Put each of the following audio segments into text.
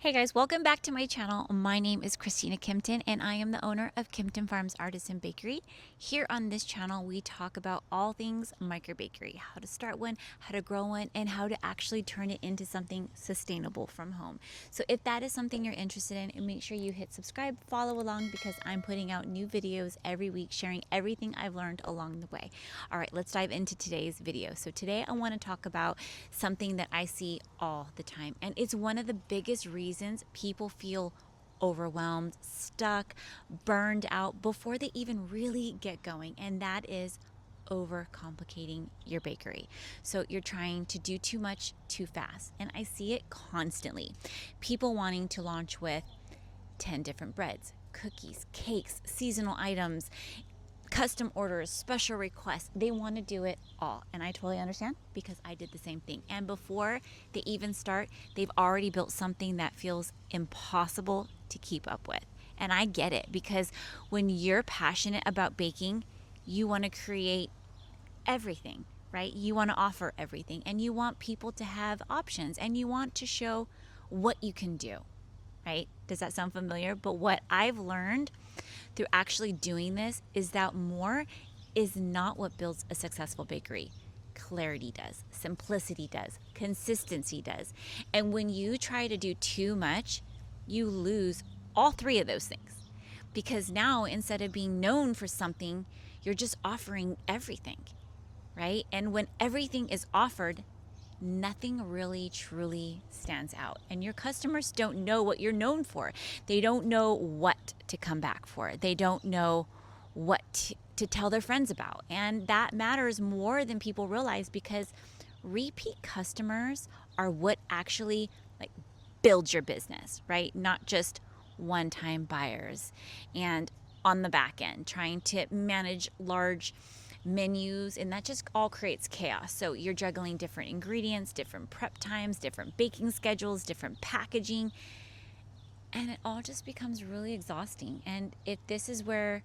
Hey guys, welcome back to my channel. My name is Christina Kimpton and I am the owner of Kimpton Farms Artisan Bakery. Here on this channel, we talk about all things microbakery, how to start one, how to grow one, and how to actually turn it into something sustainable from home. So if that is something you're interested in, make sure you hit subscribe, follow along because I'm putting out new videos every week, sharing everything I've learned along the way. All right, let's dive into today's video. So today I want to talk about something that I see all the time, and it's one of the biggest reasons people feel overwhelmed, stuck, burned out before they even really get going, and that is overcomplicating your bakery. So you're trying to do too much too fast, and I see it constantly. People wanting to launch with 10 different breads, cookies, cakes, seasonal items, custom orders, special requests. They want to do it all. And I totally understand because I did the same thing. And before they even start, they've already built something that feels impossible to keep up with. And I get it because when you're passionate about baking, you want to create everything, right? You want to offer everything and you want people to have options and you want to show what you can do, right? Does that sound familiar? But what I've learned through actually doing this is that more is not what builds a successful bakery. Clarity does, simplicity does, consistency does. And when you try to do too much, you lose all three of those things. Because now instead of being known for something, you're just offering everything, right? And when everything is offered, nothing really truly stands out. And your customers don't know what you're known for. They don't know what to come back for. They don't know what to tell their friends about. And that matters more than people realize because repeat customers are what actually like builds your business, right? Not just one-time buyers. And on the back end, trying to manage large menus, and that just all creates chaos. So you're juggling different ingredients, different prep times, different baking schedules, different packaging, and it all just becomes really exhausting. And if this is where,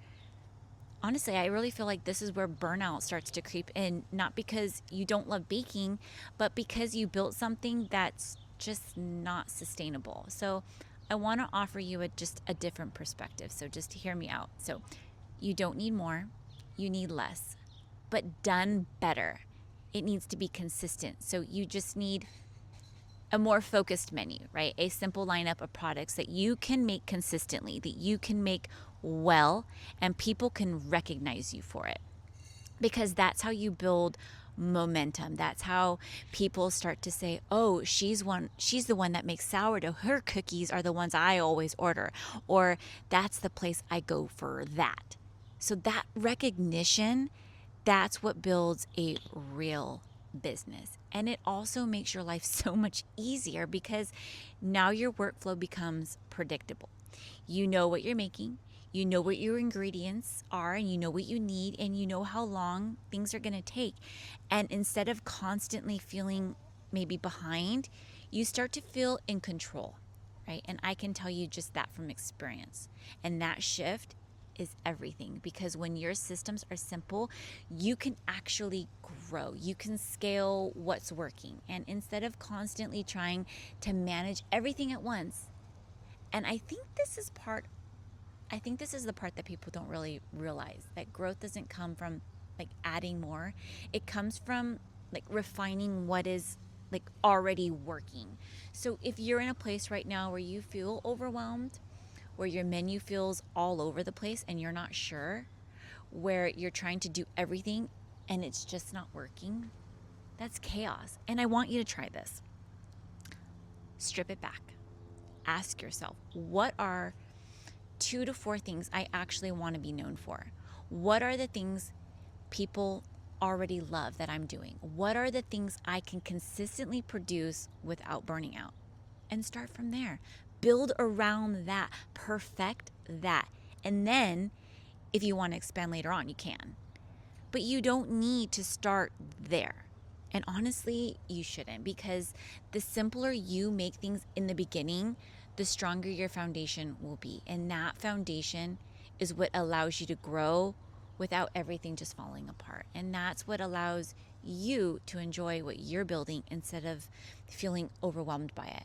honestly, I really feel like this is where burnout starts to creep in, not because you don't love baking, but because you built something that's just not sustainable. So I want to offer you just a different perspective. So just hear me out. So you don't need more, you need less, but done better. It needs to be consistent. So you just need a more focused menu, right? A simple lineup of products that you can make consistently, that you can make well, and people can recognize you for it. Because that's how you build momentum. That's how people start to say, "Oh, she's the one that makes sourdough. Her cookies are the ones I always order." Or that's the place I go for that. So that recognition, that's what builds a real business. And it also makes your life so much easier because now your workflow becomes predictable. You know what you're making, you know what your ingredients are, and you know what you need, and you know how long things are going to take. And instead of constantly feeling maybe behind, you start to feel in control, right? And I can tell you just that from experience. And that shift is everything because when your systems are simple, you can actually grow. You can scale what's working. And instead of constantly trying to manage everything at once, and I think this is the part that people don't really realize, that growth doesn't come from like adding more. It comes from like refining what is like already working. So if you're in a place right now where you feel overwhelmed, where your menu feels all over the place and you're not sure, where you're trying to do everything and it's just not working, that's chaos. And I want you to try this. Strip it back. Ask yourself, what are 2 to 4 things I actually want to be known for? What are the things people already love that I'm doing? What are the things I can consistently produce without burning out? And start from there. Build around that, perfect that. And then if you want to expand later on, you can. But you don't need to start there. And honestly, you shouldn't, because the simpler you make things in the beginning, the stronger your foundation will be. And that foundation is what allows you to grow without everything just falling apart. And that's what allows you to enjoy what you're building instead of feeling overwhelmed by it.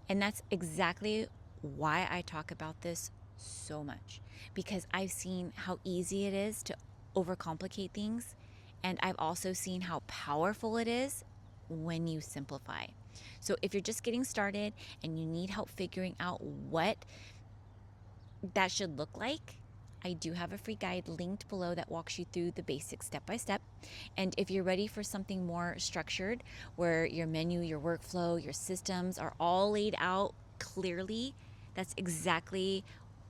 And that's exactly why I talk about this so much, because I've seen how easy it is to overcomplicate things. And I've also seen how powerful it is when you simplify. So if you're just getting started and you need help figuring out what that should look like, I do have a free guide linked below that walks you through the basics step by step. And if you're ready for something more structured, where your menu, your workflow, your systems are all laid out clearly, that's exactly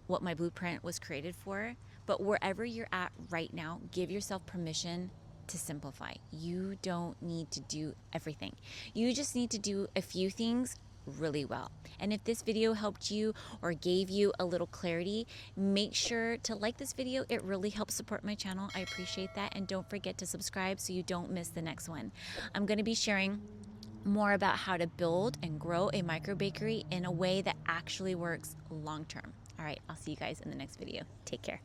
what my blueprint was created for. But wherever you're at right now, give yourself permission to simplify. You don't need to do everything. You just need to do a few things really well. And if this video helped you or gave you a little clarity, make sure to like this video. It really helps support my channel. I appreciate that. And don't forget to subscribe so you don't miss the next one. I'm going to be sharing more about how to build and grow a micro bakery in a way that actually works long term. All right, I'll see you guys in the next video. Take care.